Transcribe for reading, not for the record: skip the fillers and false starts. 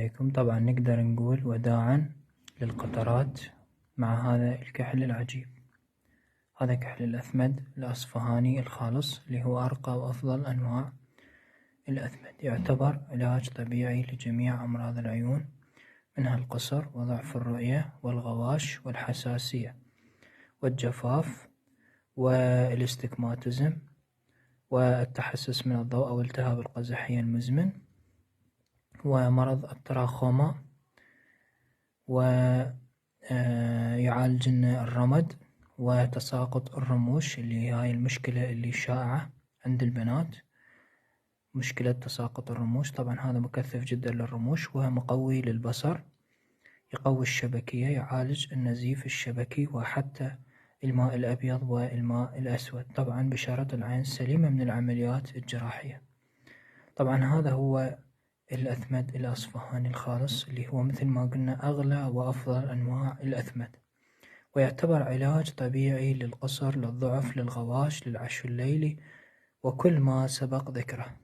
عليكم. طبعا نقدر نقول وداعا للقطرات مع هذا الكحل العجيب. هذا كحل الأثمد الأصفهاني الخالص اللي هو أرقى وأفضل أنواع الأثمد، يعتبر علاج طبيعي لجميع أمراض العيون، منها القصر وضعف الرؤية والغواش والحساسية والجفاف والاستجماتيزم والتحسس من الضوء أو التهاب القزحية المزمن ومرض التراخوما، ويعالج الرمد وتساقط الرموش اللي هاي المشكلة اللي شائعة عند البنات، مشكلة تساقط الرموش. طبعا هذا مكثف جدا للرموش ومقوي للبصر، يقوي الشبكية، يعالج النزيف الشبكي وحتى الماء الأبيض والماء الأسود، طبعا بشرط العين سليمة من العمليات الجراحية. طبعا هذا هو الأثمد الأصفهاني الخالص اللي هو مثل ما قلنا أغلى وأفضل أنواع الأثمد، ويعتبر علاج طبيعي للقصر، للضعف، للغواش، للعشو الليلي وكل ما سبق ذكره.